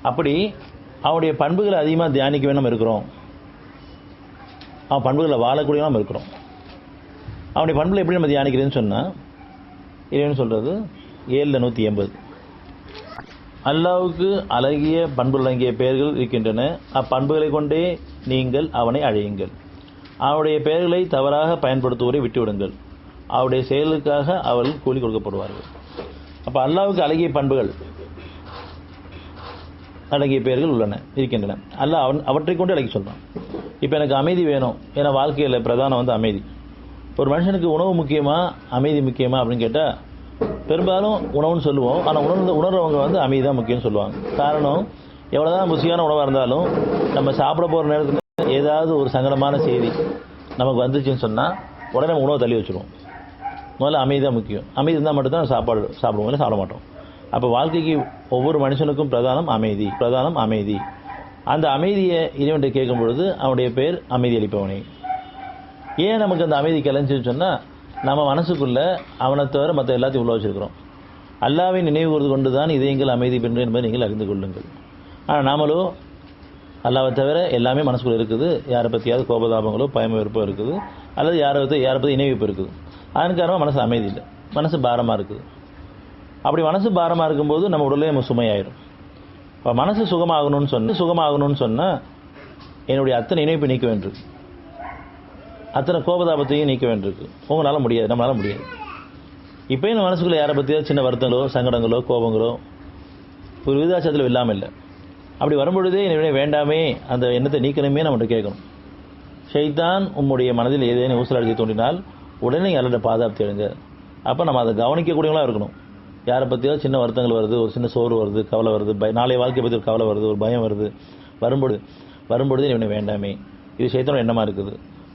அப்படி அவனுடைய பண்புகளை அதிகமாக தியானிக்கவே நம்ம இருக்கிறோம். அவன் பண்புகளை வாழக்கூடிய நம்ம இருக்கிறோம். அவனுடைய பண்புகளை எப்படி நம்ம தியானிக்கிறதுன்னு சொன்னால், இறைவன் சொல்கிறது 7:180, அல்லாஹ்வுக்கு அழகிய பண்புள்ளங்கிய பெயர்கள் இருக்கின்றன. அப்பண்புகளை கொண்டே நீங்கள் அவனை அழையுங்கள். அவனுடைய பெயர்களை தவறாக பயன்படுத்துவோரை விட்டுவிடுங்கள். அவருடைய செயலுக்காக அவர்கள் கூலி கொடுக்கப்படுவார்கள். அப்போ அல்லாஹ்வுக்கு அழகிய பண்புகள் அழகிய பெயர்கள் உள்ளன, இருக்கின்றன. அல்லாஹ் அவற்றை கொண்டு அழைக்க சொல்கிறான். இப்போ எனக்கு அமைதி வேணும், ஏன்னா வாழ்க்கையில் பிரதானம் அமைதி. ஒரு மனுஷனுக்கு உணவு முக்கியமா அமைதி முக்கியமா அப்படின்னு கேட்டால் பெரும்பாலும் உணவுன்னு சொல்லுவோம். ஆனால் உணர்றவங்க அமைதி தான் முக்கியம்னு சொல்லுவாங்க. காரணம், எவ்வளோதான் ருசியான உணவாக இருந்தாலும் நம்ம சாப்பிட போகிற நேரத்தில் ஏதாவது ஒரு சங்கடமான செய்தி நமக்கு வந்துச்சுன்னு சொன்னால் உடனே நம்ம உணவை தள்ளி வச்சுருவோம். முதல்ல அமைதி தான் முக்கியம். அமைதி இருந்தால் மட்டும்தான் சாப்பிடுவோம், இல்லை சாப்பிட மாட்டோம். அப்போ வாழ்க்கைக்கு ஒவ்வொரு மனுஷனுக்கும் பிரதானம் அமைதி. அந்த அமைதியை இறைவன்கிட்ட கேட்கும் பொழுது அவனுடைய பேர் அமைதி அளிப்பவனே. ஏன் நமக்கு அந்த அமைதி கிளஞ்சின்னு சொன்னால், நம்ம மனசுக்குள்ளே அவனை தவிர மற்ற எல்லாத்தையும் உள்ள வச்சிருக்கிறோம். அல்லாஹ்வை நினைவு கூர்ந்து கொண்டு தான் இதயங்கள் அமைதி பெறும் என்பதை நீங்கள் அறிந்து கொள்ளுங்கள். ஆனால் நாமளோ அல்லாஹ்வை தவிர எல்லாமே மனசுக்குள்ளே இருக்குது. யாரை பற்றியாவது கோபதாபங்களோ பயம் வெறுப்போ இருக்குது, அல்லது யாரை பற்றி இணைவிப்பு இருக்குது. அதன் காரணமாக மனசு அமைதி இல்லை, மனசு பாரமாக இருக்குது. அப்படி மனசு பாரமாக இருக்கும்போது நம்ம உடலே நம்ம சுமையாயிரும். இப்போ மனசு சுகமாகணும்னு சொன்னால் என்னுடைய அத்தனை இணைப்பு நீக்க வேண்டியிருக்கு, அத்தனை கோபதாபத்தையும் நீக்க வேண்டியிருக்கு. உங்களால் முடியாது, நம்மளால முடியாது. இப்போயும் நம்ம மனசுக்குள்ளே யாரை பற்றியாவது சின்ன வருத்தங்களோ சங்கடங்களோ கோபங்களோ ஒரு விதாச்சத்தில் இல்லாமல் இல்லை. அப்படி வரும்பொழுதே என்னுடைய வேண்டாமே அந்த எண்ணத்தை நீக்கணுமே நம்மகிட்ட கேட்கணும். ஷைத்தான் உம்முடைய மனதில் ஏதேனும் ஊசலாட்சி தோன்றினால் உடனே அல்லாஹ்விட பாதுகாப்பு தேடுங்க. அப்போ நம்ம அதை கவனிக்கக்கூடியவங்களாக இருக்கணும். யாரை பற்றியாவது சின்ன வருத்தங்கள் வருது, ஒரு சின்ன சோறு வருது, கவலை வருது, நாளைய வாழ்க்கையை பற்றி ஒரு கவலை வருது, ஒரு பயம் வருது, வரும்பொழுது என்னுடைய வேண்டாமே, இது ஷைத்தானோட எண்ணமாக இருக்குது.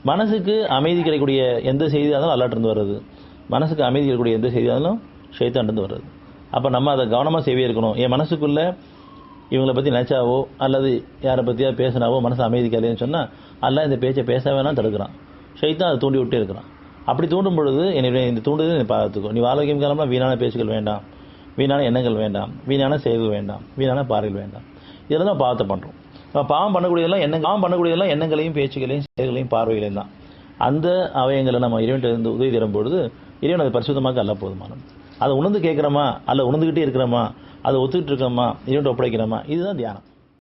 மனசுக்கு அமைதி கிடைக்கக்கூடிய எந்த செய்தியாக இருந்தாலும் அல்லாஹ்விடமிருந்து வருது. மனசுக்கு அமைதி கிடைக்கக்கூடிய எந்த செய்தியாக இருந்தாலும் ஷைத்தானிடமிருந்து வருது. அப்போ நம்ம அதை கவனமாக செய்வே இருக்கணும். என் மனசுக்குள்ளே இவங்களை பற்றி நினச்சாவோ அல்லது யாரை பற்றியாவது பேசினாவோ மனசு அமைதி கிடையாதுன்னு சொன்னால் அல்லாஹ் இந்த பேச்சை பேச வேணாம் தடுக்கிறான். ஷைத்தான் அதை தூண்டி விட்டே இருக்கிறான். அப்படி தூண்டும் பொழுது என்னுடைய இந்த தூண்டுதல் நீ பார்த்துக்கோ. நீ ஆரோக்கியம் காலம்னா வீணான பேச்சுகள் வேண்டாம், வீணான எண்ணங்கள் வேண்டாம், வீணான செயல்கள் வேண்டாம், வீணான பார்வைகள் வேண்டாம். இதெல்லாம் தான் பாவத்தை பண்ணுறோம். பாவம் பண்ணக்கூடியதெல்லாம் எண்ணங்களையும் பேச்சுகளையும் செயல்களையும் பார்வைகளையும் தான். அந்த அவயங்களை நம்ம இறைவன்கிட்ட உதவி தரும் பொழுது இறைவன் அதை பரிசுத்தமாக அல்ல போதுமானம். அதை உணர்ந்து கேட்குறோமா, அல்ல உணர்ந்துக்கிட்டே இருக்கிறோமா, அதை ஒத்துக்கிட்டு இருக்கோமா, இறைவன்கிட்ட ஒப்படைக்கிறோமா, இதுதான் தியானம்.